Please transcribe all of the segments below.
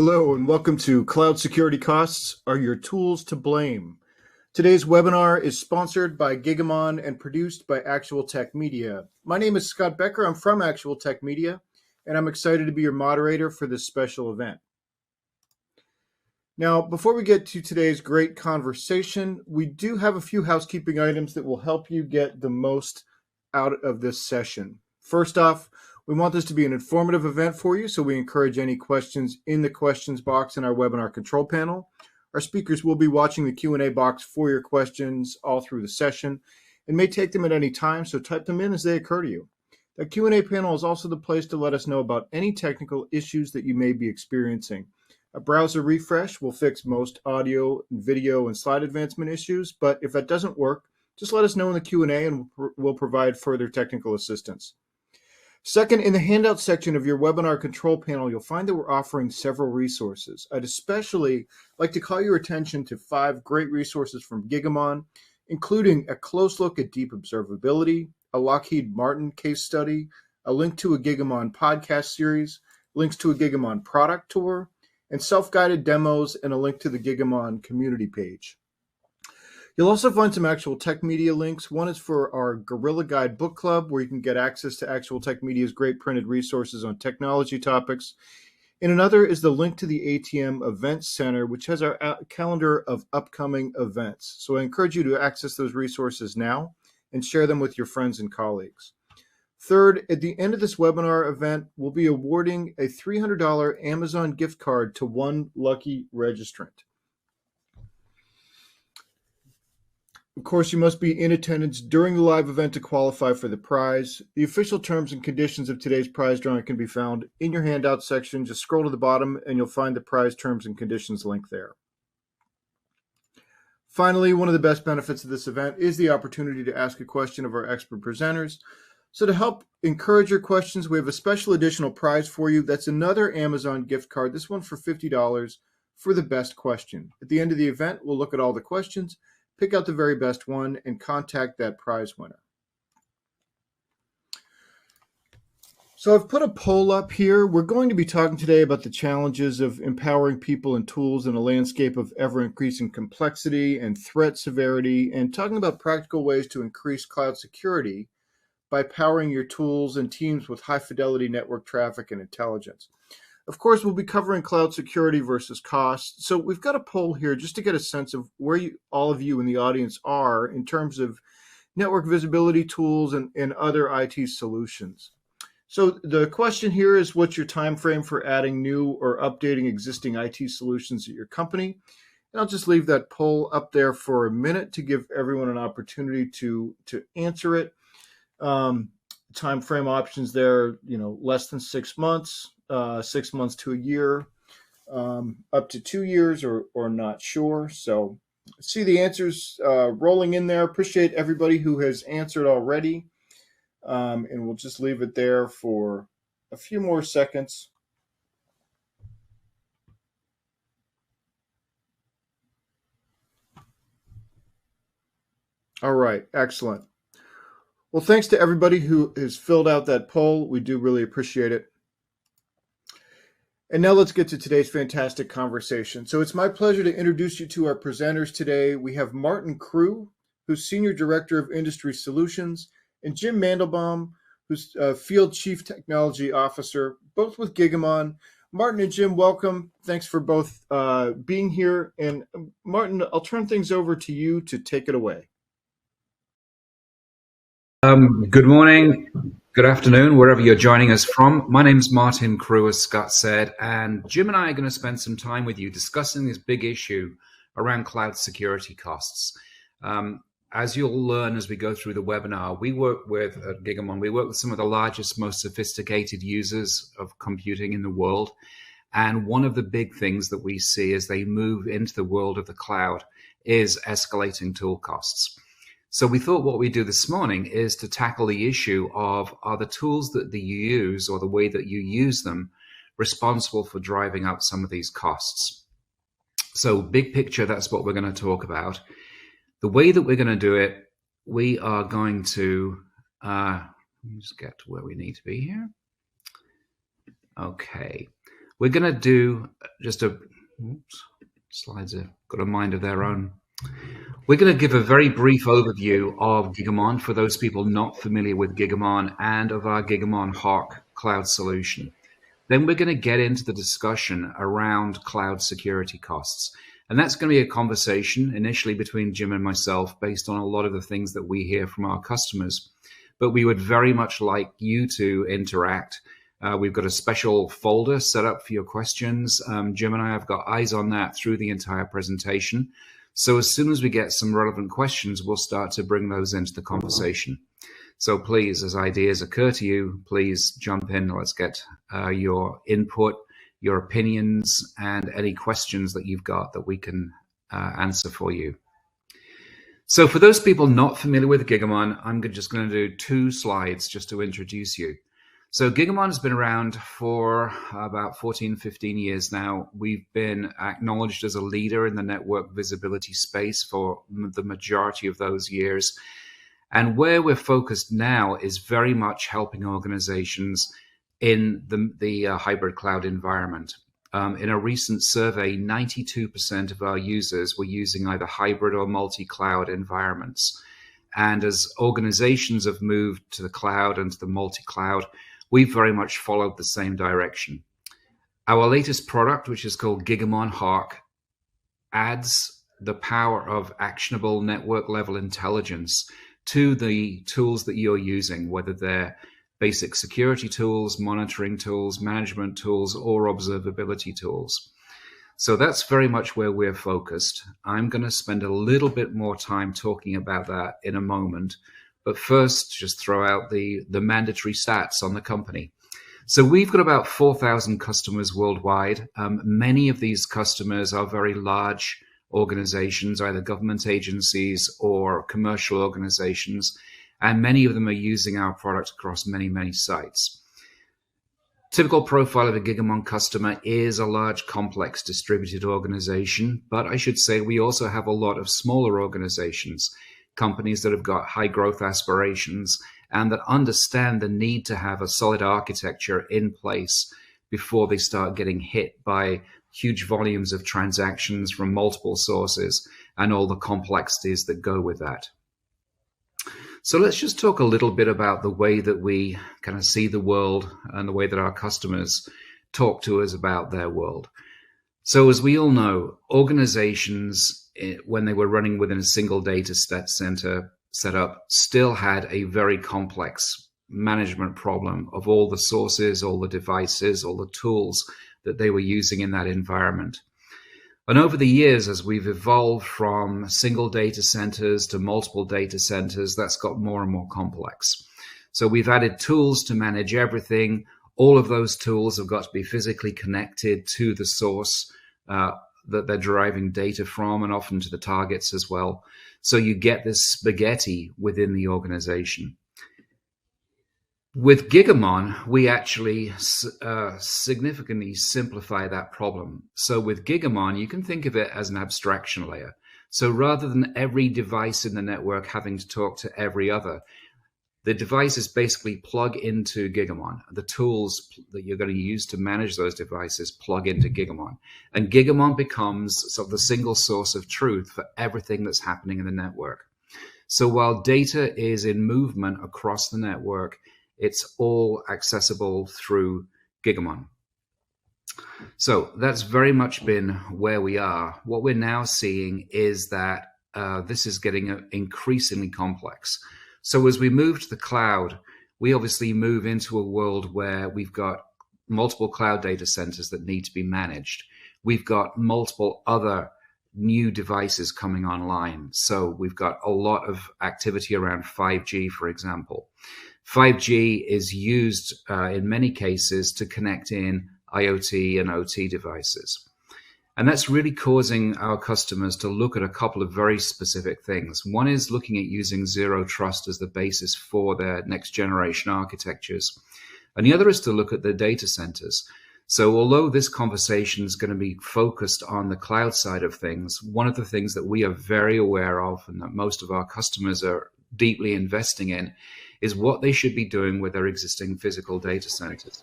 Hello and welcome to Cloud Security Costs Are Your Tools to Blame. Today's webinar is sponsored by Gigamon and produced by Actual Tech Media. My name is Scott Becker. I'm from Actual Tech Media, and I'm excited to be your moderator for this special event. Now, before we get to today's great conversation, we do have a few housekeeping items that will help you get the most out of this session. First off, we want this to be an informative event for you, so we encourage any questions in the questions box in our webinar control panel. Our speakers will be watching the Q&A box for your questions all through the session and may take them at any time, so type them in as they occur to you. The Q&A panel is also the place to let us know about any technical issues that you may be experiencing. A browser refresh will fix most audio, video, and slide advancement issues, but if that doesn't work, just let us know in the Q&A and we'll provide further technical assistance. Second, in the handout section of your webinar control panel, you'll find that we're offering several resources. I'd especially like to call your attention to 5 great resources from Gigamon, including a close look at deep observability, a Lockheed Martin case study, a link to a Gigamon podcast series, links to a Gigamon product tour, and self-guided demos, and a link to the Gigamon community page. You'll also find some Actual Tech Media links. One is for our Guerrilla Guide book club, where you can get access to Actual Tech Media's great printed resources on technology topics. And another is the link to the ATM Events Center, which has our calendar of upcoming events. So I encourage you to access those resources now and share them with your friends and colleagues. Third, at the end of this webinar event, we'll be awarding a $300 Amazon gift card to one lucky registrant. Of course, you must be in attendance during the live event to qualify for the prize. The official terms and conditions of today's prize drawing can be found in your handout section. Just scroll to the bottom and you'll find the prize terms and conditions link there. Finally, one of the best benefits of this event is the opportunity to ask a question of our expert presenters. So to help encourage your questions, we have a special additional prize for you. That's another Amazon gift card, this one for $50 for the best question. At the end of the event, we'll look at all the questions, pick out the very best one, and contact that prize winner. So I've put a poll up here. We're going to be talking today about the challenges of empowering people and tools in a landscape of ever-increasing complexity and threat severity, and talking about practical ways to increase cloud security by powering your tools and teams with high-fidelity network traffic and intelligence. Of course, we'll be covering cloud security versus cost. So we've got a poll here just to get a sense of where all of you in the audience are in terms of network visibility tools and other IT solutions. So the question here is, what's your time frame for adding new or updating existing IT solutions at your company? And I'll just leave that poll up there for a minute to give everyone an opportunity to answer it. Time frame options there, less than 6 months. 6 months to a year, up to 2 years, or not sure. So see the answers rolling in there. Appreciate everybody who has answered already. And we'll just leave it there for a few more seconds. All right, excellent. Well, thanks to everybody who has filled out that poll. We do really appreciate it. And now let's get to today's fantastic conversation. So it's my pleasure to introduce you to our presenters today. We have Martyn Crew, who's Senior Director of Industry Solutions, and Jim Mandelbaum, who's Field Chief Technology Officer, both with Gigamon. Martyn and Jim, welcome. Thanks for both being here. And Martyn, I'll turn things over to you to take it away. Good morning, good afternoon, wherever you're joining us from. My name's Martyn Crew, as Scott said, and Jim and I are going to spend some time with you discussing this big issue around cloud security costs. As you'll learn as we go through the webinar, we work with, at Gigamon, we work with some of the largest, most sophisticated users of computing in the world. And one of the big things that we see as they move into the world of the cloud is escalating tool costs. So we thought what we do this morning is to tackle the issue of, are the tools that you use or the way that you use them responsible for driving up some of these costs? So big picture, that's what we're going to talk about. The way that we're going to do it, we are going to, let me just get to where we need to be here. Okay. We're going to do just a, oops, slides have got a mind of their own. We're going to give a very brief overview of Gigamon for those people not familiar with Gigamon and of our Gigamon Hawk cloud solution. Then we're going to get into the discussion around cloud security costs. And that's going to be a conversation initially between Jim and myself based on a lot of the things that we hear from our customers. But we would very much like you to interact. We've got a special folder set up for your questions. Jim and I have got eyes on that through the entire presentation. So as soon as we get some relevant questions, we'll start to bring those into the conversation. So please, as ideas occur to you, please jump in. Let's get your input, your opinions, and any questions that you've got that we can answer for you. So for those people not familiar with Gigamon, I'm just going to do 2 slides just to introduce you. So Gigamon has been around for about 14, 15 years now. We've been acknowledged as a leader in the network visibility space for the majority of those years. And where we're focused now is very much helping organizations in the hybrid cloud environment. In a recent survey, 92% of our users were using either hybrid or multi-cloud environments. And as organizations have moved to the cloud and to the multi-cloud, we've very much followed the same direction. Our latest product, which is called Gigamon Hawk, adds the power of actionable network level intelligence to the tools that you're using, whether they're basic security tools, monitoring tools, management tools, or observability tools. So that's very much where we're focused. I'm going to spend a little bit more time talking about that in a moment. But first, just throw out the mandatory stats on the company. So we've got about 4,000 customers worldwide. Many of these customers are very large organizations, either government agencies or commercial organizations, and many of them are using our product across many, many sites. Typical profile of a Gigamon customer is a large, complex, distributed organization, but I should say we also have a lot of smaller organizations, companies that have got high growth aspirations and that understand the need to have a solid architecture in place before they start getting hit by huge volumes of transactions from multiple sources and all the complexities that go with that. So let's just talk a little bit about the way that we kind of see the world and the way that our customers talk to us about their world. So as we all know, organizations, when they were running within a single data center setup, still had a very complex management problem of all the sources, all the devices, all the tools that they were using in that environment. And over the years, as we've evolved from single data centers to multiple data centers, that's got more and more complex. So we've added tools to manage everything. All of those tools have got to be physically connected to the source that they're deriving data from, and often to the targets as well. So you get this spaghetti within the organization. With Gigamon, we actually significantly simplify that problem. So with Gigamon, you can think of it as an abstraction layer. So rather than every device in the network having to talk to every other, the devices basically plug into Gigamon. The tools that you're going to use to manage those devices plug into Gigamon. And Gigamon becomes sort of the single source of truth for everything that's happening in the network. So while data is in movement across the network, it's all accessible through Gigamon. So that's very much been where we are. What we're now seeing is that this is getting increasingly complex. So as we move to the cloud, we obviously move into a world where we've got multiple cloud data centers that need to be managed. We've got multiple other new devices coming online. So we've got a lot of activity around 5G, for example. 5G is used in many cases to connect in IoT and OT devices. And that's really causing our customers to look at a couple of very specific things. One is looking at using zero trust as the basis for their next generation architectures. And the other is to look at the data centers. So although this conversation is going to be focused on the cloud side of things, one of the things that we are very aware of and that most of our customers are deeply investing in is what they should be doing with their existing physical data centers.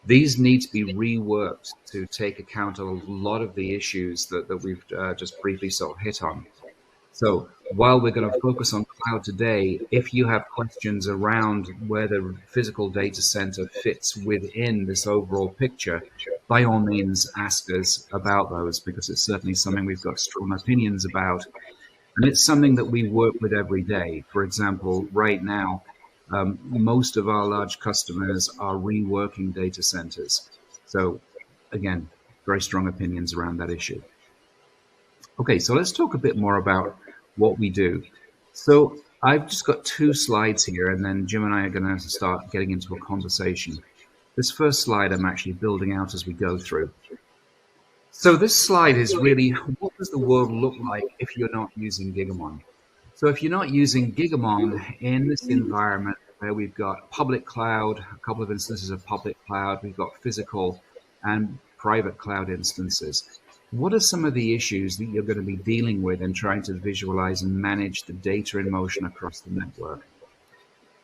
These need to be reworked to take account of a lot of the issues that we've just briefly sort of hit on. So while we're going to focus on cloud today, if you have questions around where the physical data center fits within this overall picture, by all means ask us about those, because it's certainly something we've got strong opinions about. And it's something that we work with every day. For example, right now, most of our large customers are reworking data centers. So again, very strong opinions around that issue. Okay, so let's talk a bit more about what we do. So I've just got 2 slides here, and then Jim and I are going to start getting into a conversation. This first slide I'm actually building out as we go through. So this slide is really, what does the world look like if you're not using Gigamon? So if you're not using Gigamon in this environment where we've got public cloud, a couple of instances of public cloud, we've got physical and private cloud instances, what are some of the issues that you're going to be dealing with in trying to visualize and manage the data in motion across the network?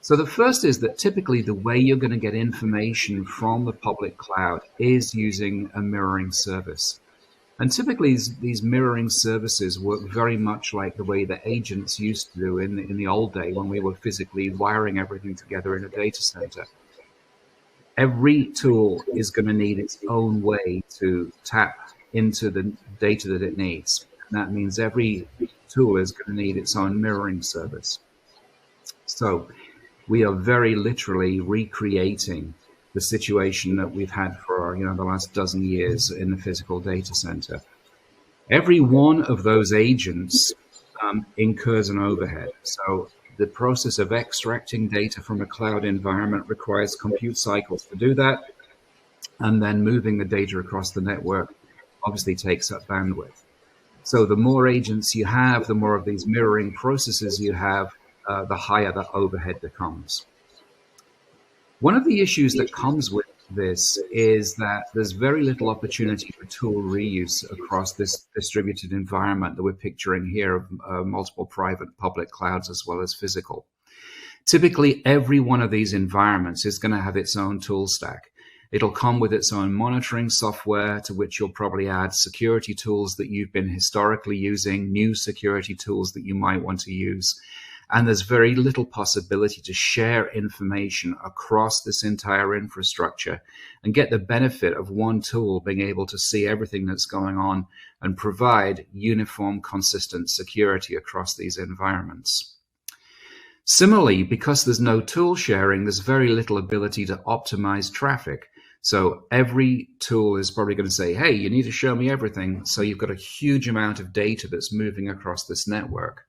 So the first is that typically the way you're going to get information from the public cloud is using a mirroring service. And typically these mirroring services work very much like the way the agents used to do in the old day when we were physically wiring everything together in a data center. Every tool is going to need its own way to tap into the data that it needs. And that means every tool is going to need its own mirroring service. So we are very literally recreating the situation that we've had for the last dozen years in the physical data center. Every one of those agents incurs an overhead. So the process of extracting data from a cloud environment requires compute cycles to do that, and then moving the data across the network obviously takes up bandwidth. So the more agents you have, the more of these mirroring processes you have, the higher the overhead becomes. One of the issues that comes with this is that there's very little opportunity for tool reuse across this distributed environment that we're picturing here of multiple private public clouds as well as physical. Typically, every one of these environments is going to have its own tool stack. It'll come with its own monitoring software, to which you'll probably add security tools that you've been historically using, new security tools that you might want to use. And there's very little possibility to share information across this entire infrastructure and get the benefit of one tool being able to see everything that's going on and provide uniform, consistent security across these environments. Similarly, because there's no tool sharing, there's very little ability to optimize traffic. So every tool is probably going to say, hey, you need to show me everything. So you've got a huge amount of data that's moving across this network.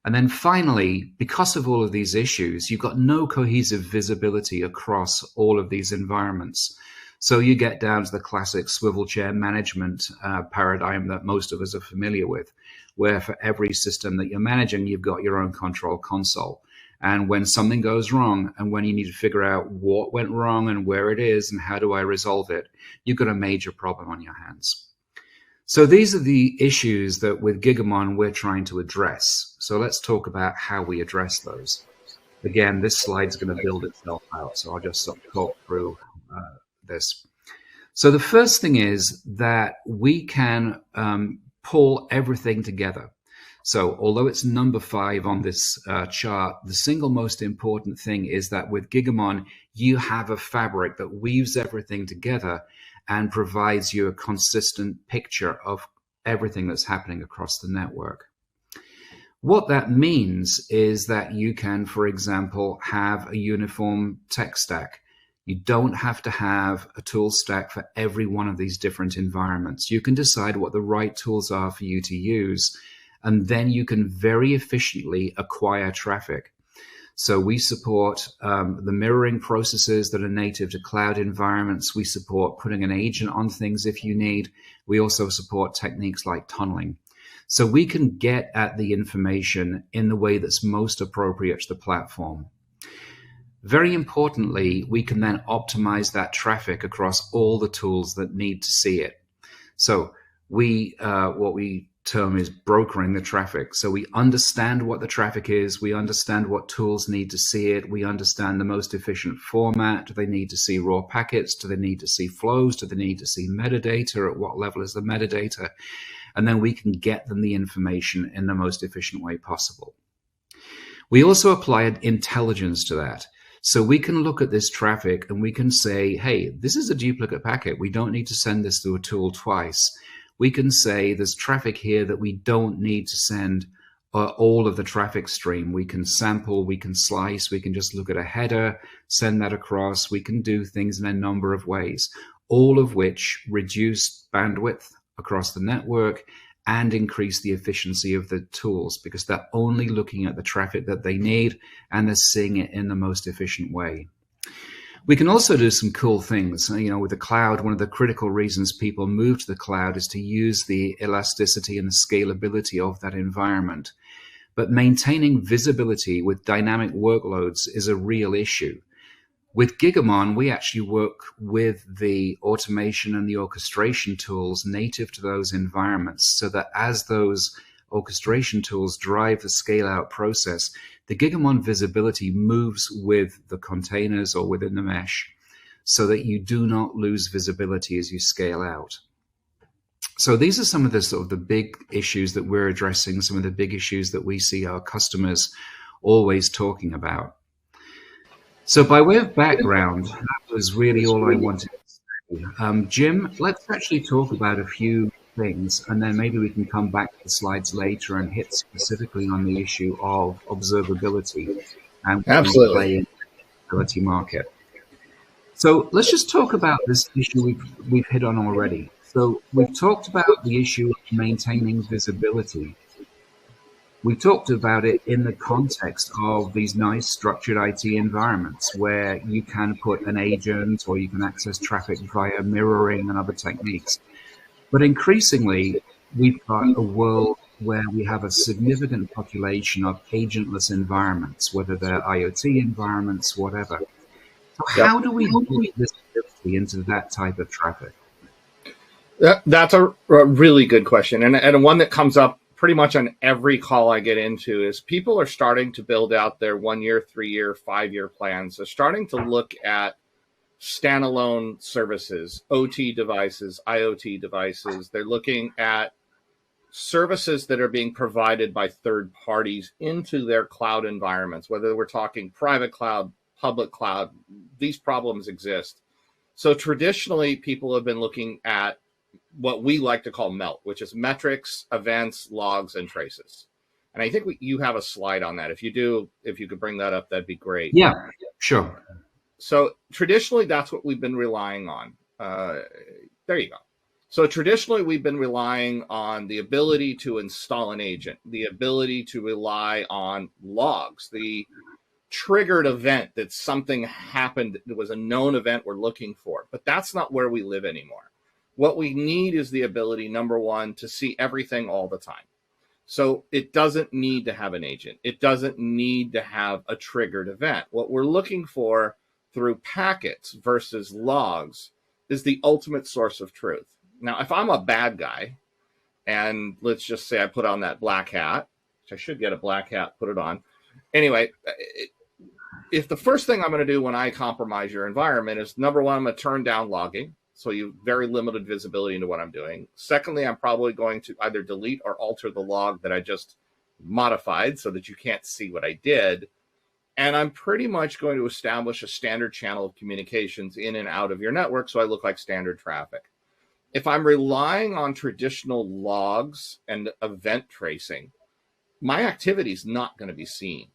And then finally, because of all of these issues, you've got no cohesive visibility across all of these environments. So you get down to the classic swivel chair management paradigm that most of us are familiar with, where for every system that you're managing, you've got your own control console. And when something goes wrong, and when you need to figure out what went wrong and where it is and how do I resolve it, you've got a major problem on your hands. So these are the issues that with Gigamon we're trying to address. So let's talk about how we address those. Again, this slide's going to build itself out, so I'll just sort of talk through this. So the first thing is that we can pull everything together. So although it's number 5 on this chart, the single most important thing is that with Gigamon, you have a fabric that weaves everything together and provides you a consistent picture of everything that's happening across the network. What that means is that you can, for example, have a uniform tech stack. You don't have to have a tool stack for every one of these different environments. You can decide what the right tools are for you to use, and then you can very efficiently acquire traffic. So we support the mirroring processes that are native to cloud environments. We support putting an agent on things if you need. We also support techniques like tunneling. So we can get at the information in the way that's most appropriate to the platform. Very importantly, we can then optimize that traffic across all the tools that need to see it. So what we term is brokering the traffic. So we understand what the traffic is, we understand what tools need to see it, we understand the most efficient format. Do they need to see raw packets? Do they need to see flows? Do they need to see metadata? At what level is the metadata? And then we can get them the information in the most efficient way possible. We also apply intelligence to that. So we can look at this traffic and we can say, hey, this is a duplicate packet. We don't need to send this through a tool twice. We can say there's traffic here that we don't need to send all of the traffic stream. We can sample, we can slice, we can just look at a header, send that across. We can do things in a number of ways, all of which reduce bandwidth across the network and increase the efficiency of the tools, because they're only looking at the traffic that they need and they're seeing it in the most efficient way. We can also do some cool things. With the cloud, one of the critical reasons people move to the cloud is to use the elasticity and the scalability of that environment. But maintaining visibility with dynamic workloads is a real issue. With Gigamon, we actually work with the automation and the orchestration tools native to those environments, so that as those orchestration tools drive the scale-out process, the Gigamon visibility moves with the containers or within the mesh, so that you do not lose visibility as you scale out. So these are some of the sort of the big issues that we're addressing, some of the big issues that we see our customers always talking about. So by way of background, that was really all I wanted to say. Jim, let's actually talk about a few things, and then maybe we can come back to the slides later and hit specifically on the issue of observability and absolutely in the observability market. So let's just talk about this issue we've hit on already. So we've talked about the issue of maintaining visibility. We talked about it in the context of these nice structured IT environments where you can put an agent or you can access traffic via mirroring and other techniques. But increasingly, we've got a world where we have a significant population of agentless environments, whether they're IoT environments, whatever. So how do we put visibility into that type of traffic? That's a really good question. And one that comes up pretty much on every call I get into is people are starting to build out their 1 year, 3 year, 5 year plans. They're starting to look at standalone services, OT devices, IoT devices. They're looking at services that are being provided by third parties into their cloud environments, whether we're talking private cloud, public cloud. These problems exist. So traditionally, people have been looking at what we like to call MELT, which is metrics, events, logs, and traces. And I think you have a slide on that. If you do, if you could bring that up, that'd be great. Yeah, sure. So traditionally, that's what we've been relying on. There you go. So traditionally, we've been relying on the ability to install an agent, the ability to rely on logs, the triggered event that something happened that was a known event we're looking for. But that's not where we live anymore. What we need is the ability, number one, to see everything all the time. So it doesn't need to have an agent. It doesn't need to have a triggered event. What we're looking for through packets versus logs is the ultimate source of truth. Now, if I'm a bad guy, and let's just say I put on that black hat, which I should get a black hat, put it on. Anyway, if the first thing I'm going to do when I compromise your environment is, number one, I'm going to turn down logging. So you have very limited visibility into what I'm doing. Secondly, I'm probably going to either delete or alter the log that I just modified so that you can't see what I did. And I'm pretty much going to establish a standard channel of communications in and out of your network so I look like standard traffic. If I'm relying on traditional logs and event tracing, my activity is not going to be seen.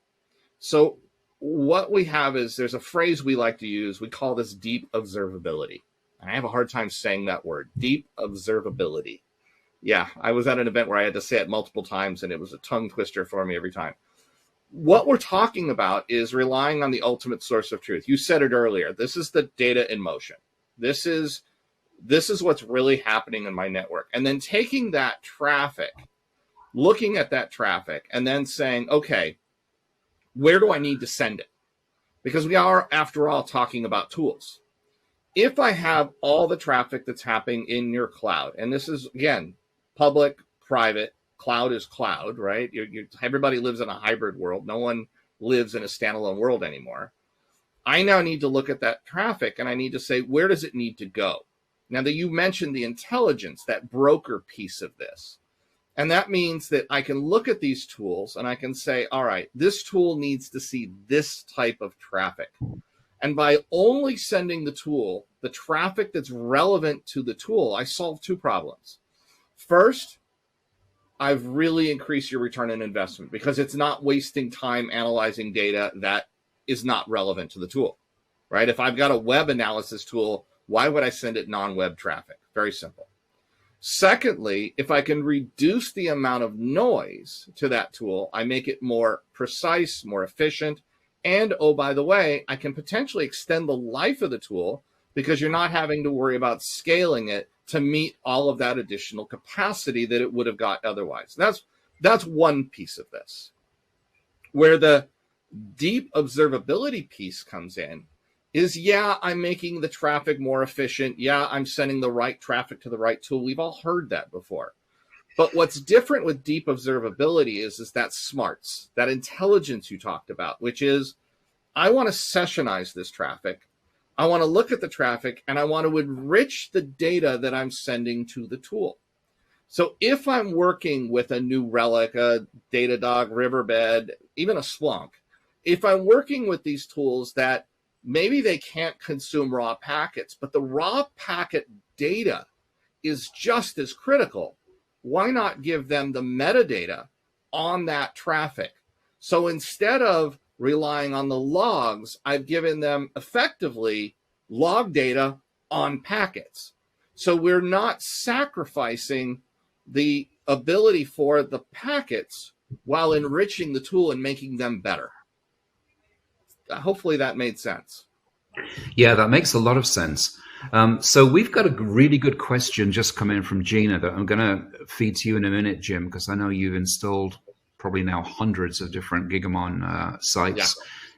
So what we have is, there's a phrase we like to use. We call this deep observability. I have a hard time saying that word, deep observability. Yeah, I was at an event where I had to say it multiple times, and it was a tongue twister for me every time. What we're talking about is relying on the ultimate source of truth. You said it earlier. This is the data in motion. This is what's really happening in my network. And then taking that traffic, looking at that traffic, and then saying, okay, where do I need to send it? Because we are, after all, talking about tools. If I have all the traffic that's happening in your cloud, and this is, again, public, private, cloud is cloud, right? Everybody lives in a hybrid world. No one lives in a standalone world anymore. I now need to look at that traffic and I need to say, where does it need to go? Now that you mentioned the intelligence, that broker piece of this, and that means that I can look at these tools and I can say, all right, this tool needs to see this type of traffic. And by only sending the tool the traffic that's relevant to the tool, I solve two problems. First, I've really increased your return on investment because it's not wasting time analyzing data that is not relevant to the tool, right? If I've got a web analysis tool, why would I send it non-web traffic? Very simple. Secondly, if I can reduce the amount of noise to that tool, I make it more precise, more efficient. And oh, by the way, I can potentially extend the life of the tool because you're not having to worry about scaling it to meet all of that additional capacity that it would have got otherwise. That's one piece of this. Where the deep observability piece comes in is, yeah, I'm making the traffic more efficient. Yeah, I'm sending the right traffic to the right tool. We've all heard that before. But what's different with deep observability is that smarts, that intelligence you talked about, which is I want to sessionize this traffic. I want to look at the traffic and I want to enrich the data that I'm sending to the tool. So if I'm working with a New Relic, a Datadog, Riverbed, even a Splunk, if I'm working with these tools that maybe they can't consume raw packets, but the raw packet data is just as critical, why not give them the metadata on that traffic? So instead of relying on the logs, I've given them effectively log data on packets. So we're not sacrificing the ability for the packets while enriching the tool and making them better. Hopefully that made sense. Yeah, that makes a lot of sense. So we've got a really good question just come in from Gina that I'm going to feed to you in a minute, Jim, because I know you've installed probably now hundreds of different Gigamon sites. Yeah.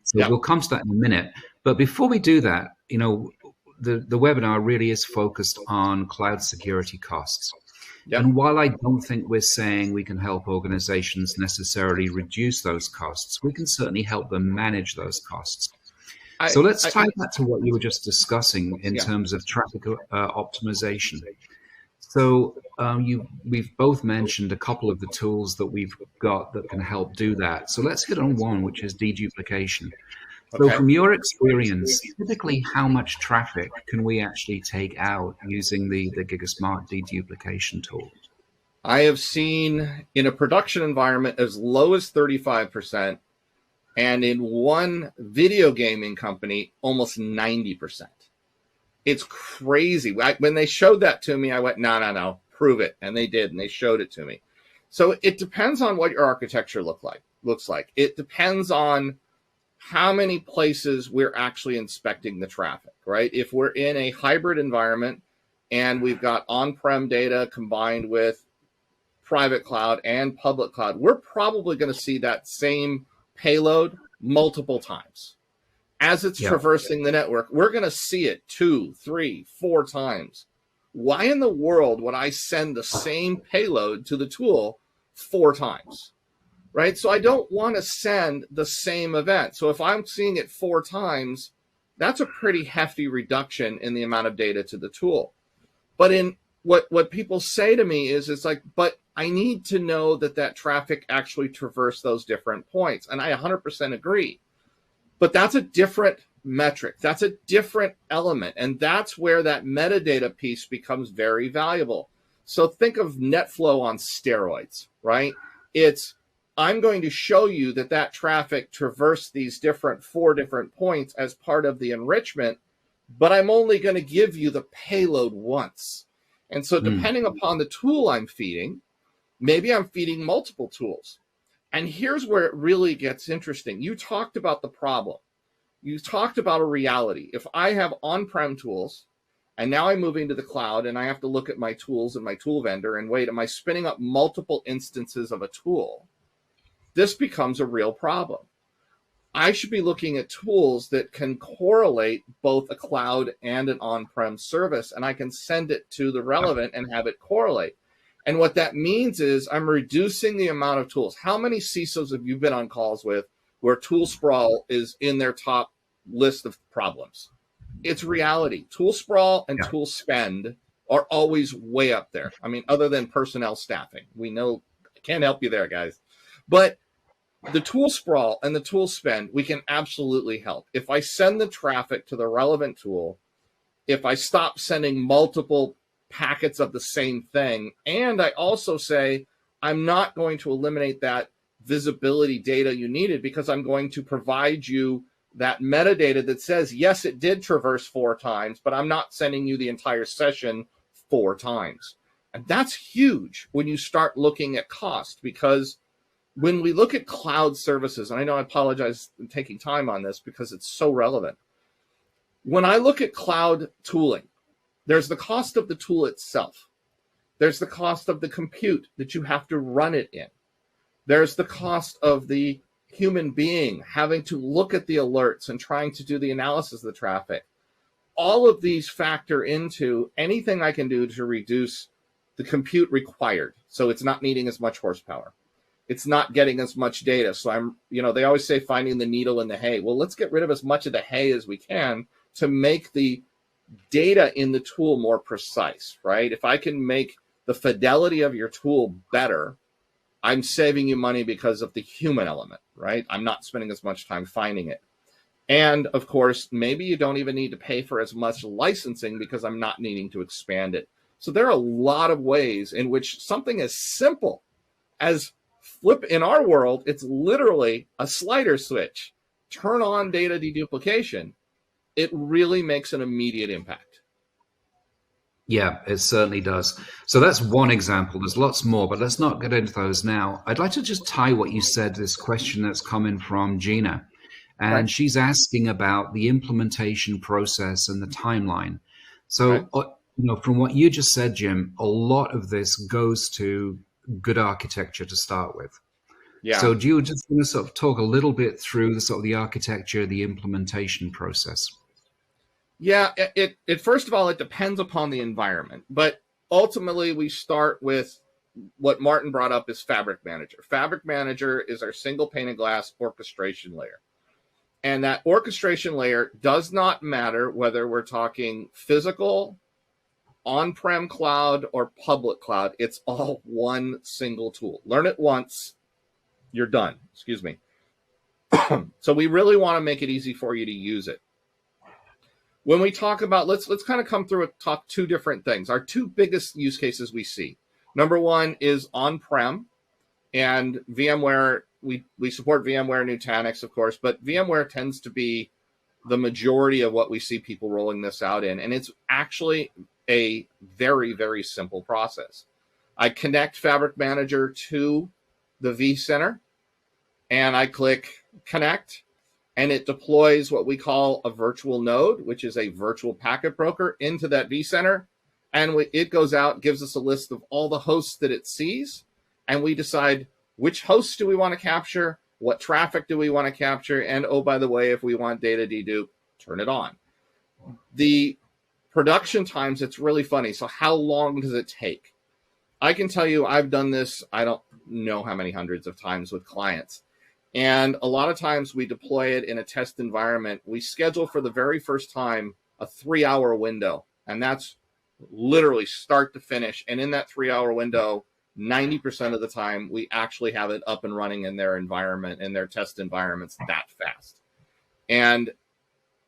So Yeah. we'll come to that in a minute. But before we do that, you know, the webinar really is focused on cloud security costs. Yep. And while I don't think we're saying we can help organizations necessarily reduce those costs, we can certainly help them manage those costs. So let's tie that to what you were just discussing in terms of traffic optimization. So we've both mentioned a couple of the tools that we've got that can help do that. So let's hit on one, which is deduplication. So from your experience, typically how much traffic can we actually take out using the GigaSmart deduplication tool? I have seen in a production environment as low as 35%. And in one video gaming company, almost 90%. It's crazy. When they showed that to me, I went, no, prove it. And they did, and they showed it to me. So it depends on what your architecture looks like. It depends on how many places we're actually inspecting the traffic, right? If we're in a hybrid environment and we've got on-prem data combined with private cloud and public cloud, we're probably going to see that same payload multiple times. As it's traversing the network, we're going to see it 2, 3, 4 times. Why in the world would I send the same payload to the tool 4 times? Right? So I don't want to send the same event. So if I'm seeing it 4 times, that's a pretty hefty reduction in the amount of data to the tool. But in what people say to me is, it's like, but I need to know that traffic actually traversed those different points. And I 100% agree. But that's a different metric. That's a different element. And that's where that metadata piece becomes very valuable. So think of NetFlow on steroids, right? I'm going to show you that traffic traversed these 4 different points as part of the enrichment, but I'm only going to give you the payload once. And so depending upon the tool I'm feeding, maybe I'm feeding multiple tools. And here's where it really gets interesting. You talked about the problem. You talked about a reality. If I have on-prem tools, and now I'm moving to the cloud, and I have to look at my tools and my tool vendor, and wait, am I spinning up multiple instances of a tool? This becomes a real problem. I should be looking at tools that can correlate both a cloud and an on-prem service, and I can send it to the relevant and have it correlate. And what that means is I'm reducing the amount of tools. How many CISOs have you been on calls with where tool sprawl is in their top list of problems? It's reality. Tool sprawl and tool spend are always way up there. I mean, other than personnel staffing. We know, I can't help you there, guys. But the tool sprawl and the tool spend, we can absolutely help. If I send the traffic to the relevant tool, if I stop sending multiple packets of the same thing, and I also say, I'm not going to eliminate that visibility data you needed because I'm going to provide you that metadata that says, yes, it did traverse 4 times, but I'm not sending you the entire session 4 times. And that's huge when you start looking at cost, because when we look at cloud services, and I know I apologize for taking time on this because it's so relevant. When I look at cloud tooling, there's the cost of the tool itself. There's the cost of the compute that you have to run it in. There's the cost of the human being having to look at the alerts and trying to do the analysis of the traffic. All of these factor into anything I can do to reduce the compute required. So it's not needing as much horsepower. It's not getting as much data. So they always say finding the needle in the hay. Well, let's get rid of as much of the hay as we can to make the data in the tool more precise, right? If I can make the fidelity of your tool better, I'm saving you money because of the human element, right? I'm not spending as much time finding it. And of course, maybe you don't even need to pay for as much licensing because I'm not needing to expand it. So there are a lot of ways in which something as simple as flip in our world, it's literally a slider switch. Turn on data deduplication. It really makes an immediate impact. Yeah, it certainly does. So that's one example. There's lots more, but let's not get into those now. I'd like to just tie what you said, this question that's coming from Gina. And Right. She's asking about the implementation process and the timeline. So, from what you just said, Jim, a lot of this goes to good architecture to start with. Yeah. So do you just want to sort of talk a little bit through the architecture, the implementation process? Yeah, it first of all, it depends upon the environment. But ultimately, we start with what Martyn brought up is Fabric Manager. Fabric Manager is our single pane of glass orchestration layer. And that orchestration layer does not matter whether we're talking physical, on-prem cloud, or public cloud. It's all one single tool. Learn it once, you're done. Excuse me. So we really want to make it easy for you to use it. When we talk about, let's kind of come through and talk 2 different things. Our 2 biggest use cases we see. Number one is on-prem, and VMware. We support VMware Nutanix, of course, but VMware tends to be the majority of what we see people rolling this out in. And it's actually a very, very simple process. I connect Fabric Manager to the vCenter, and I click connect, and it deploys what we call a virtual node, which is a virtual packet broker, into that vCenter. And it goes out, gives us a list of all the hosts that it sees, and we decide which hosts do we want to capture, what traffic do we want to capture, and oh, by the way, if we want data dedupe, turn it on. The production times, it's really funny. So how long does it take? I can tell you I've done this, I don't know how many hundreds of times with clients. And a lot of times we deploy it in a test environment. We schedule for the very first time a 3-hour window, and that's literally start to finish. And in that 3-hour window, 90% of the time, we actually have it up and running in their environment, in their test environments that fast. And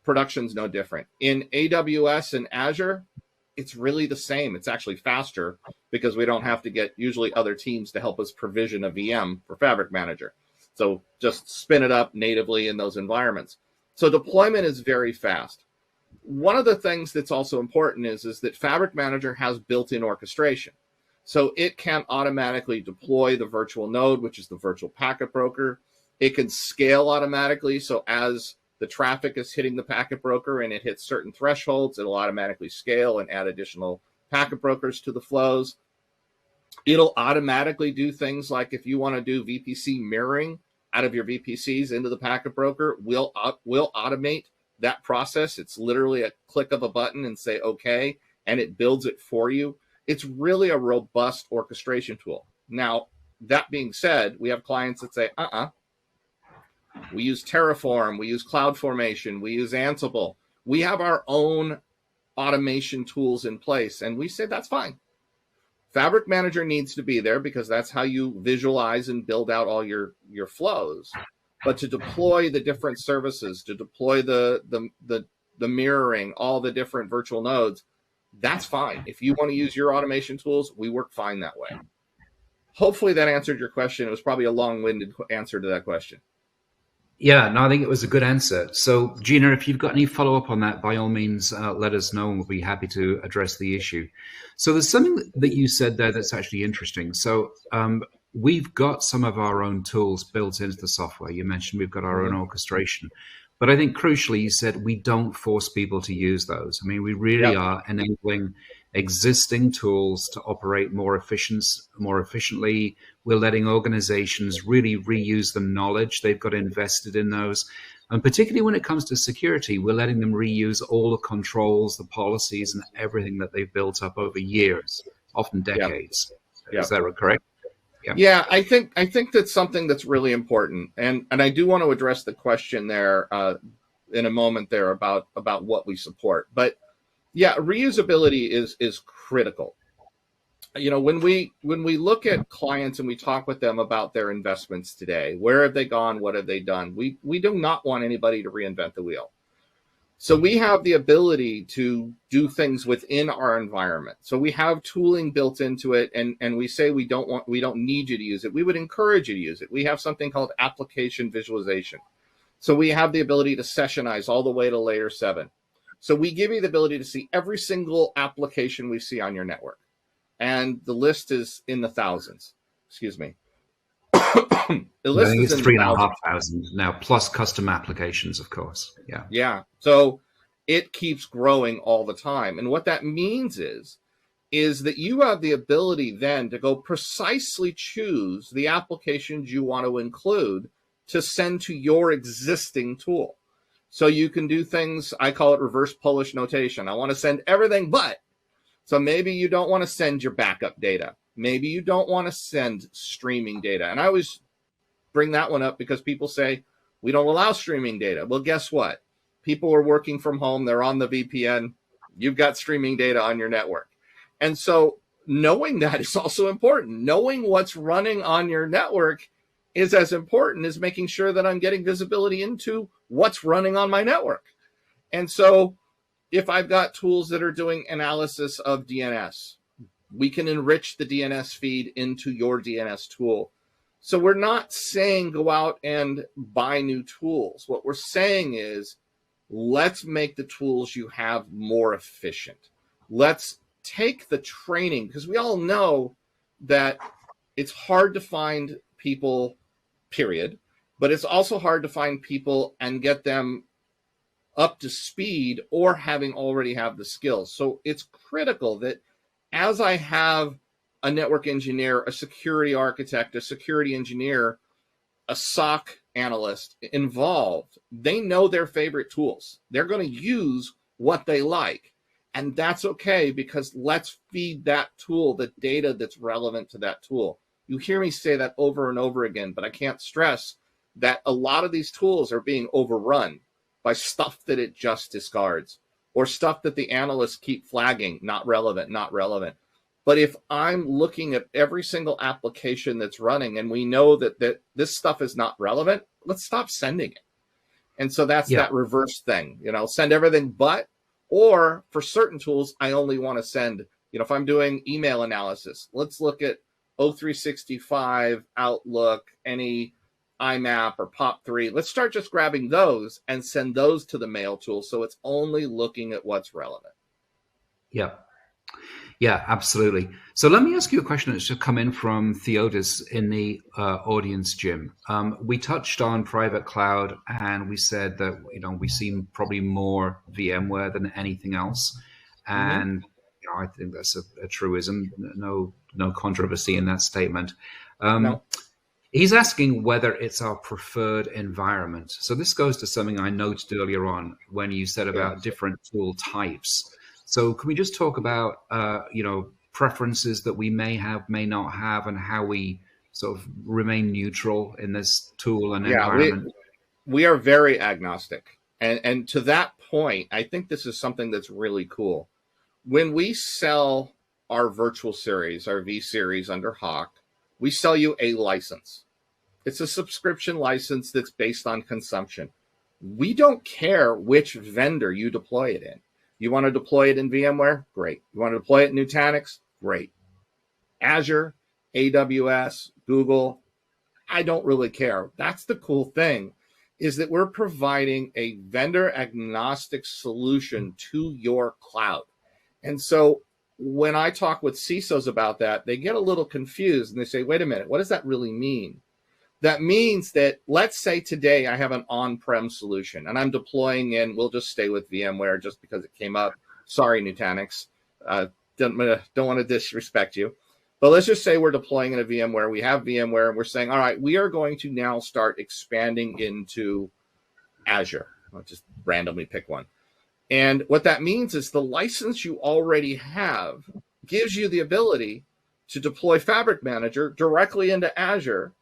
production's no different. In AWS and Azure, it's really the same. It's actually faster because we don't have to get usually other teams to help us provision a VM for Fabric Manager. So just spin it up natively in those environments. So deployment is very fast. One of the things that's also important is that Fabric Manager has built-in orchestration. So it can automatically deploy the virtual node, which is the virtual packet broker. It can scale automatically. So as the traffic is hitting the packet broker and it hits certain thresholds, it'll automatically scale and add additional packet brokers to the flows. It'll automatically do things like if you want to do VPC mirroring out of your VPCs into the packet broker, we'll automate that process. It's literally a click of a button and say, okay, and it builds it for you. it's really a robust orchestration tool. Now, that being said, we have clients that say, we use Terraform, we use CloudFormation, we use Ansible. We have our own automation tools in place, and we say that's fine. Fabric Manager needs to be there because that's how you visualize and build out all your flows. But to deploy the different services, to deploy the mirroring, all the different virtual nodes, that's fine. If you want to use your automation tools, we work fine that way. Hopefully that answered your question. It was probably a long-winded answer to that question. Yeah, no, I think it was a good answer. So, Gina, if you've got any follow-up on that, by all means, let us know and we'll be happy to address the issue. So there's something that you said there that's actually interesting. So we've got some of our own tools built into the software. You mentioned we've got our own orchestration. But I think crucially, you said we don't force people to use those. I mean, we really are enabling existing tools to operate more efficiently. We're letting organizations really reuse the knowledge they've got invested in those. And particularly when it comes to security, we're letting them reuse all the controls, the policies, and everything that they've built up over years, often decades. Is that correct? Yeah, I think that's something that's really important. And I do want to address the question there in a moment there about what we support. But yeah, reusability is critical. You know, when we look at clients and we talk with them about their investments today, where have they gone? What have they done? We do not want anybody to reinvent the wheel. So we have the ability to do things within our environment. So we have tooling built into it, and we say we don't need you to use it. We would encourage you to use it. We have something called application visualization. So we have the ability to sessionize all the way to layer 7. So we give you the ability to see every single application we see on your network. And the list is in the thousands. Excuse me. The list I think is 3,500 now, plus custom applications, of course. Yeah. So it keeps growing all the time. And what that means is that you have the ability then to go precisely choose the applications you want to include to send to your existing tool. So you can do things, I call it reverse Polish notation. I want to send everything but. So maybe you don't want to send your backup data. Maybe you don't want to send streaming data. And I always bring that one up because people say, we don't allow streaming data. Well, guess what? People are working from home. They're on the VPN. You've got streaming data on your network. And so knowing that is also important. Knowing what's running on your network is as important as making sure that I'm getting visibility into what's running on my network. And so if I've got tools that are doing analysis of DNS, we can enrich the DNS feed into your DNS tool. So we're not saying go out and buy new tools. What we're saying is let's make the tools you have more efficient. Let's take the training, because we all know that it's hard to find people, period, but it's also hard to find people and get them up to speed or having already have the skills. So it's critical that as I have a network engineer, a security architect, a security engineer, a SOC analyst involved, they know their favorite tools. They're going to use what they like. And that's okay, because let's feed that tool the data that's relevant to that tool. You hear me say that over and over again, but I can't stress that a lot of these tools are being overrun by stuff that it just discards, or stuff that the analysts keep flagging, not relevant, not relevant. But if I'm looking at every single application that's running and we know that this stuff is not relevant, let's stop sending it. And so that's that reverse thing, send everything but, or for certain tools, I only want to send, if I'm doing email analysis, let's look at O365, Outlook, any IMAP or POP3. Let's start just grabbing those and send those to the mail tool. So it's only looking at what's relevant. Yeah, absolutely. So let me ask you a question that's just come in from Theodis in the audience, Jim. We touched on private cloud, and we said that we see probably more VMware than anything else, and I think that's a truism. No controversy in that statement. No. He's asking whether it's our preferred environment. So this goes to something I noted earlier on when you said about different tool types. So can we just talk about, preferences that we may have, may not have, and how we sort of remain neutral in this tool and environment? We are very agnostic. And to that point, I think this is something that's really cool. When we sell our virtual series, our V series under Hawk, we sell you a license. It's a subscription license that's based on consumption. We don't care which vendor you deploy it in. You want to deploy it in VMware? Great. You want to deploy it in Nutanix? Great. Azure, AWS, Google, I don't really care. That's the cool thing, is that we're providing a vendor agnostic solution to your cloud. And so when I talk with CISOs about that, they get a little confused and they say, wait a minute, what does that really mean? That means that, let's say today I have an on-prem solution and I'm deploying in, we'll just stay with VMware just because it came up. Sorry, Nutanix. Don't want to disrespect you. But let's just say we're deploying in a VMware. We have VMware and we're saying, all right, we are going to now start expanding into Azure. I'll just randomly pick one. And what that means is the license you already have gives you the ability to deploy Fabric Manager directly into Azure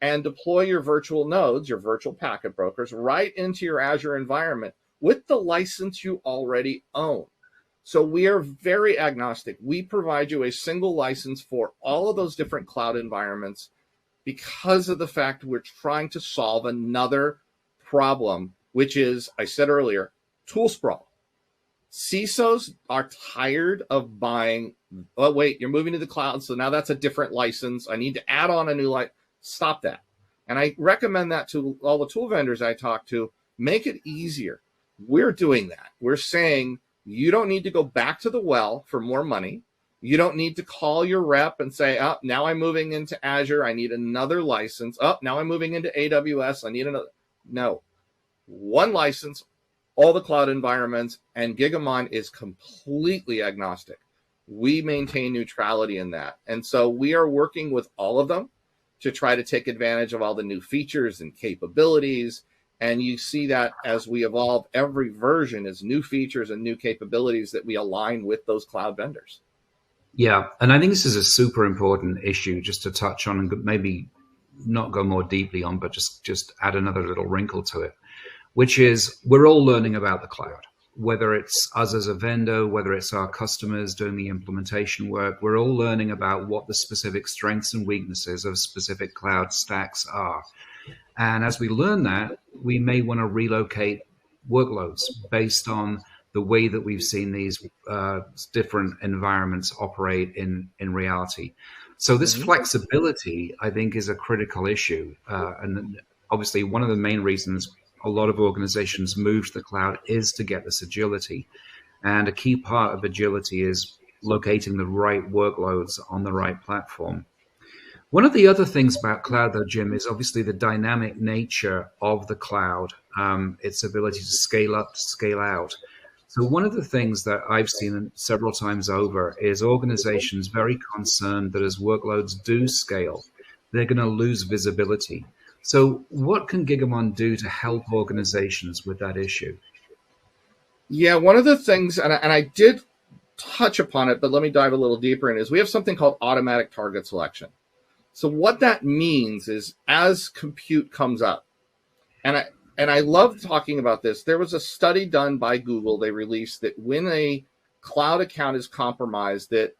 and deploy your virtual nodes, your virtual packet brokers, right into your Azure environment with the license you already own. So we are very agnostic. We provide you a single license for all of those different cloud environments because of the fact we're trying to solve another problem, which is, I said earlier, tool sprawl. CISOs are tired of buying, oh, wait, you're moving to the cloud, so now that's a different license. I need to add on a new license. Stop that. And I recommend that to all the tool vendors I talk to. Make it easier. We're doing that. We're saying you don't need to go back to the well for more money. You don't need to call your rep and say, oh, now I'm moving into Azure. I need another license. Oh, now I'm moving into AWS. I need another. No. One license, all the cloud environments, and Gigamon is completely agnostic. We maintain neutrality in that. And so we are working with all of them to try to take advantage of all the new features and capabilities. And you see that as we evolve, every version is new features and new capabilities that we align with those cloud vendors. Yeah, and I think this is a super important issue just to touch on and maybe not go more deeply on, but just add another little wrinkle to it, which is we're all learning about the cloud, whether it's us as a vendor, whether it's our customers doing the implementation work. We're all learning about what the specific strengths and weaknesses of specific cloud stacks are. And as we learn that, we may want to relocate workloads based on the way that we've seen these different environments operate in reality. So this flexibility, I think, is a critical issue. And obviously, one of the main reasons a lot of organizations move to the cloud is to get this agility. And a key part of agility is locating the right workloads on the right platform. One of the other things about cloud, though, Jim, is obviously the dynamic nature of the cloud, its ability to scale up, to scale out. So one of the things that I've seen several times over is organizations very concerned that as workloads do scale, they're going to lose visibility. So what can Gigamon do to help organizations with that issue? Yeah, one of the things, and I did touch upon it, but let me dive a little deeper in, is we have something called automatic target selection. So what that means is as compute comes up, and I love talking about this. There was a study done by Google. They released that when a cloud account is compromised, that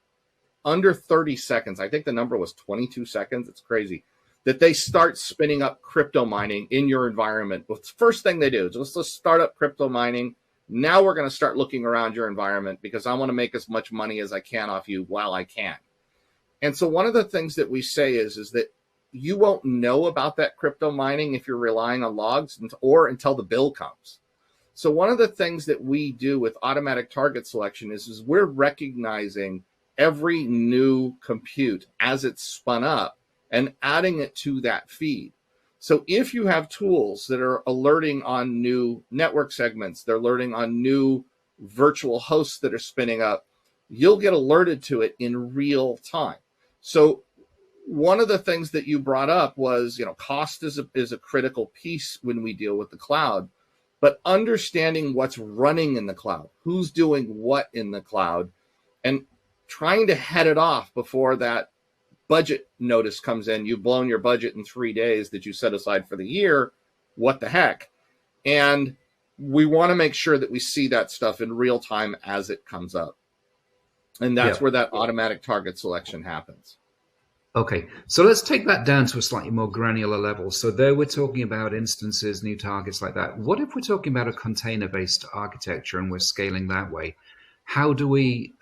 under 30 seconds, I think the number was 22 seconds. It's crazy. That they start spinning up crypto mining in your environment. Well, the first thing they do is let's start up crypto mining. Now we're going to start looking around your environment because I want to make as much money as I can off you while I can. And so one of the things that we say is that you won't know about that crypto mining if you're relying on logs or until the bill comes. So one of the things that we do with automatic target selection is we're recognizing every new compute as it's spun up and adding it to that feed. So if you have tools that are alerting on new network segments, they're alerting on new virtual hosts that are spinning up, you'll get alerted to it in real time. So one of the things that you brought up was, cost is a critical piece when we deal with the cloud, but understanding what's running in the cloud, who's doing what in the cloud. And trying to head it off before that budget notice comes in. You've blown your budget in 3 days that you set aside for the year. What the heck? And we want to make sure that we see that stuff in real time as it comes up. And that's where that automatic target selection happens. Okay, so let's take that down to a slightly more granular level. So there we're talking about instances, new targets like that. What if we're talking about a container-based architecture and we're scaling that way? How do we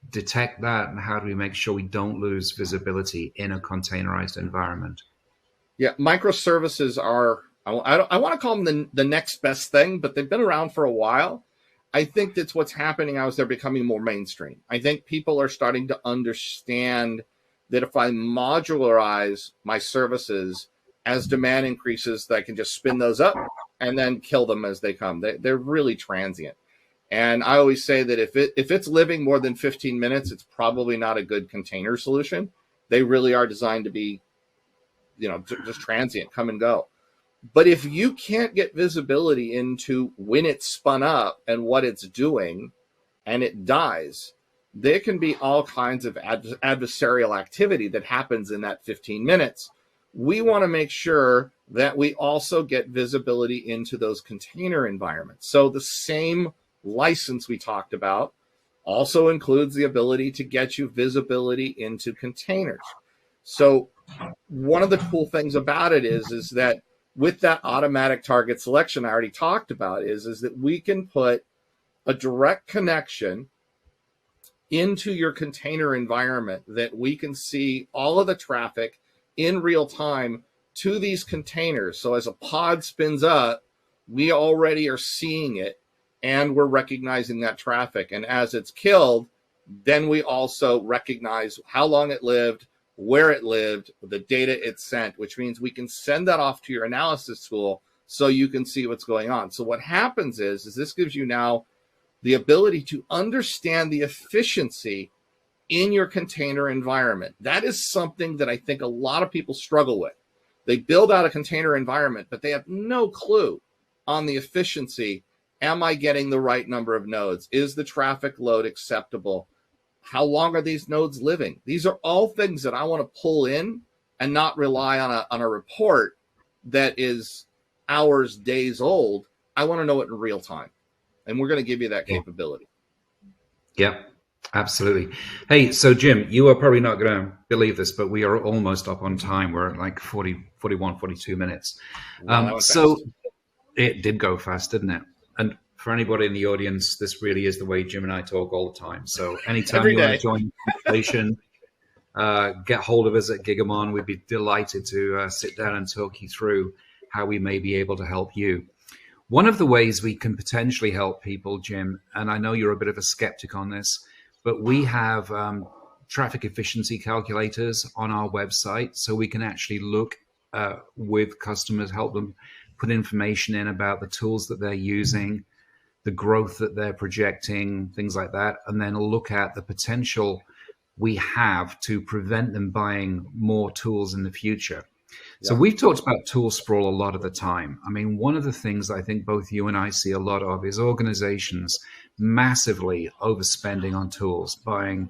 detect that, and how do we make sure we don't lose visibility in a containerized environment? Yeah, microservices are, I want to call them the next best thing, but they've been around for a while. I think that's what's happening now is they're becoming more mainstream. I think people are starting to understand that if I modularize my services as demand increases, that I can just spin those up and then kill them as they come. They're really transient. And I always say that if it's living more than 15 minutes, it's probably not a good container solution. They really are designed to be, just transient, come and go. But if you can't get visibility into when it's spun up and what it's doing, and it dies, there can be all kinds of adversarial activity that happens in that 15 minutes. We want to make sure that we also get visibility into those container environments. So the same license we talked about also includes the ability to get you visibility into containers. So one of the cool things about it is that with that automatic target selection I already talked about is that we can put a direct connection into your container environment that we can see all of the traffic in real time to these containers. So as a pod spins up, we already are seeing it and we're recognizing that traffic. And as it's killed, then we also recognize how long it lived, where it lived, the data it sent, which means we can send that off to your analysis tool so you can see what's going on. So what happens is this gives you now the ability to understand the efficiency in your container environment. That is something that I think a lot of people struggle with. They build out a container environment, but they have no clue on the efficiency. Am I getting the right number of nodes? Is the traffic load acceptable? How long are these nodes living? These are all things that I want to pull in and not rely on a report that is hours, days old. I want to know it in real time. And we're going to give you that capability. Yeah, absolutely. Hey, so Jim, you are probably not going to believe this, but we are almost up on time. We're at like 41, 42 minutes. So fast. It did go fast, didn't it? And for anybody in the audience, this really is the way Jim and I talk all the time. So anytime you want to join the conversation, get hold of us at Gigamon. We'd be delighted to sit down and talk you through how we may be able to help you. One of the ways we can potentially help people, Jim, and I know you're a bit of a skeptic on this, but we have traffic efficiency calculators on our website, so we can actually look with customers, help them put information in about the tools that they're using, the growth that they're projecting, things like that, and then look at the potential we have to prevent them buying more tools in the future. So we've talked about tool sprawl a lot of the time. I mean, one of the things I think both you and I see a lot of is organizations massively overspending on tools, buying,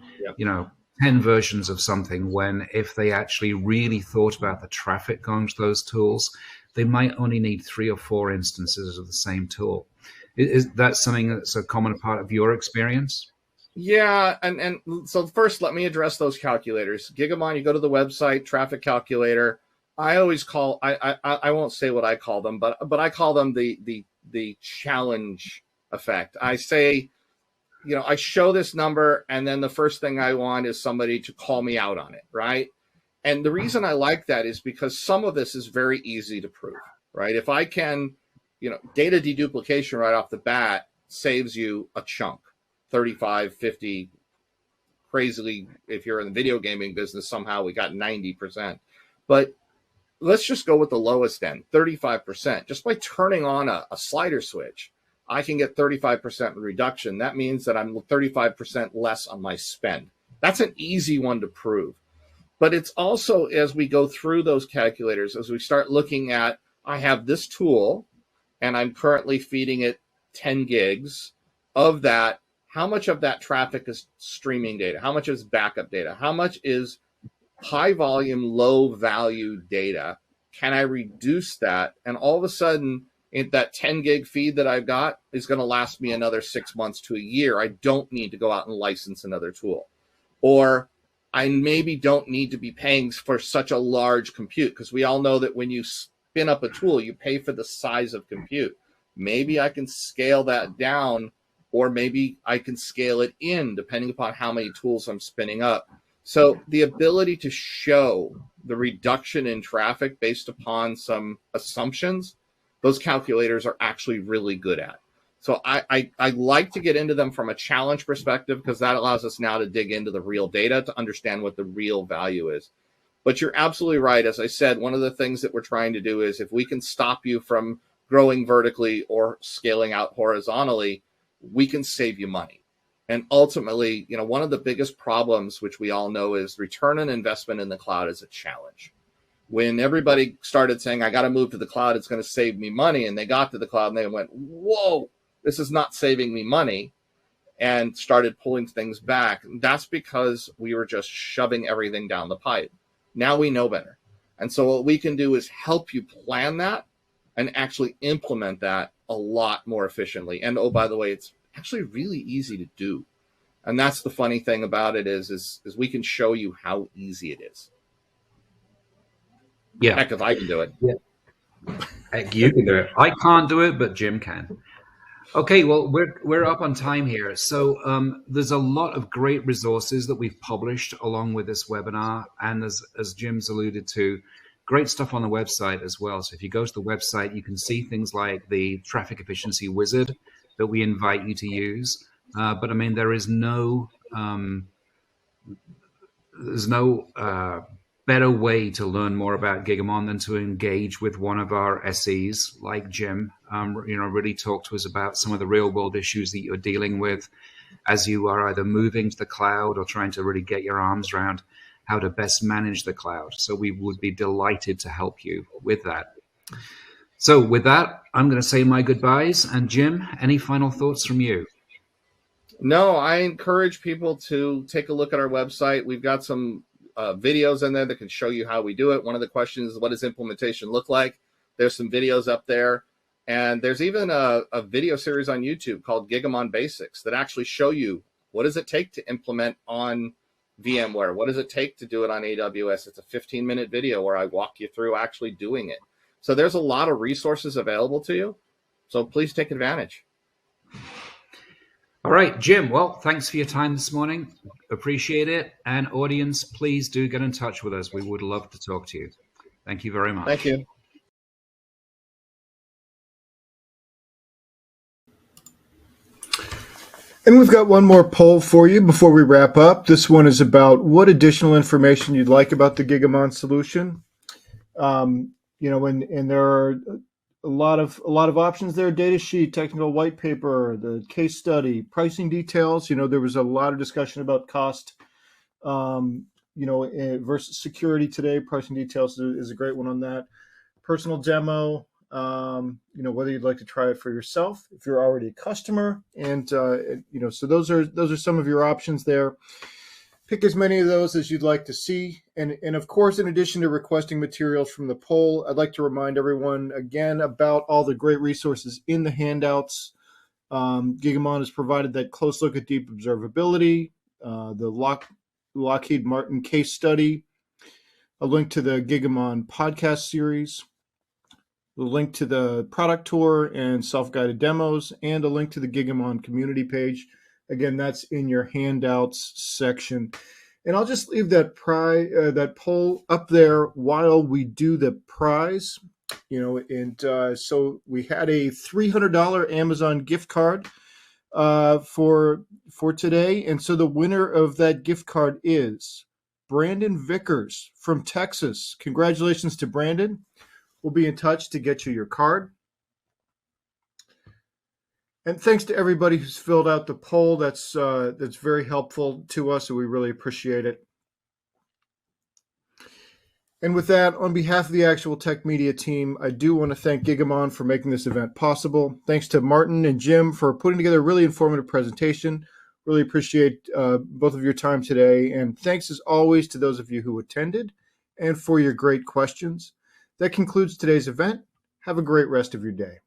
10 versions of something when if they actually really thought about the traffic going to those tools, they might only need 3 or 4 instances of the same tool. Is that something that's a common part of your experience? Yeah, and so first let me address those calculators. Gigamon, you go to the website, traffic calculator. I always call I won't say what I call them, but I call them the challenge effect. I say, I show this number, and then the first thing I want is somebody to call me out on it, right? And the reason I like that is because some of this is very easy to prove, right? If I can, data deduplication right off the bat saves you a chunk, 35, 50, crazily, if you're in the video gaming business, somehow we got 90%. But let's just go with the lowest end, 35%. Just by turning on a slider switch, I can get 35% reduction. That means that I'm 35% less on my spend. That's an easy one to prove. But it's also, as we go through those calculators, as we start looking at, I have this tool, and I'm currently feeding it 10 gigs. Of that, how much of that traffic is streaming data? How much is backup data? How much is high volume, low value data? Can I reduce that? And all of a sudden, that 10 gig feed that I've got is going to last me another 6 months to a year. I don't need to go out and license another tool. Or I maybe don't need to be paying for such a large compute, because we all know that when you spin up a tool, you pay for the size of compute. Maybe I can scale that down, or maybe I can scale it in depending upon how many tools I'm spinning up. So the ability to show the reduction in traffic based upon some assumptions, those calculators are actually really good at. So I like to get into them from a challenge perspective, because that allows us now to dig into the real data to understand what the real value is. But you're absolutely right. As I said, one of the things that we're trying to do is, if we can stop you from growing vertically or scaling out horizontally, we can save you money. And ultimately, one of the biggest problems, which we all know, is return on investment in the cloud is a challenge. When everybody started saying, I got to move to the cloud, it's going to save me money, and they got to the cloud and they went, whoa, this is not saving me money, and started pulling things back. That's because we were just shoving everything down the pipe. Now we know better. And so what we can do is help you plan that and actually implement that a lot more efficiently. And oh, by the way, it's actually really easy to do. And that's the funny thing about it is we can show you how easy it is. Yeah. Heck, if I can do it. Yeah. Heck, you can do it. I can't do it, but Jim can. Okay, well, we're up on time here. So there's a lot of great resources that we've published along with this webinar. And as Jim's alluded to, great stuff on the website as well. So if you go to the website, you can see things like the traffic efficiency wizard that we invite you to use. But I mean, there's no better way to learn more about Gigamon than to engage with one of our SEs like Jim. Really talk to us about some of the real world issues that you're dealing with as you are either moving to the cloud or trying to really get your arms around how to best manage the cloud. So we would be delighted to help you with that. So with that, I'm going to say my goodbyes. And Jim, any final thoughts from you? No, I encourage people to take a look at our website. We've got some videos in there that can show you how we do it. One of the questions is, what does implementation look like? There's some videos up there. And there's even a video series on YouTube called Gigamon Basics that actually show you, what does it take to implement on VMware? What does it take to do it on AWS? It's a 15-minute video where I walk you through actually doing it. So there's a lot of resources available to you. So please take advantage. All right, Jim, well, thanks for your time this morning. Appreciate it. And audience, please do get in touch with us. We would love to talk to you. Thank you very much. Thank you. And we've got one more poll for you before we wrap up. This one is about what additional information you'd like about the Gigamon solution. And there are a lot of options there: data sheet, technical white paper, the case study, pricing details. There was a lot of discussion about cost, versus security today. Pricing details is a great one on that. Personal demo, whether you'd like to try it for yourself if you're already a customer, and so those are some of your options there. Pick as many of those as you'd like to see. And of course, in addition to requesting materials from the poll, I'd like to remind everyone again about all the great resources in the handouts. Gigamon has provided that close look at deep observability, the Lockheed Martin case study, a link to the Gigamon podcast series, the link to the product tour and self-guided demos, and a link to the Gigamon community page. Again, that's in your handouts section. And I'll just leave that poll up there while we do the prize. So we had a $300 Amazon gift card for today. And so the winner of that gift card is Brandon Vickers from Texas. Congratulations to Brandon. We'll be in touch to get you your card. And thanks to everybody who's filled out the poll. That's very helpful to us, and we really appreciate it. And with that, on behalf of the Actual Tech Media team, I do want to thank Gigamon for making this event possible. Thanks to Martyn and Jim for putting together a really informative presentation. Really appreciate both of your time today. And thanks as always to those of you who attended and for your great questions. That concludes today's event. Have a great rest of your day.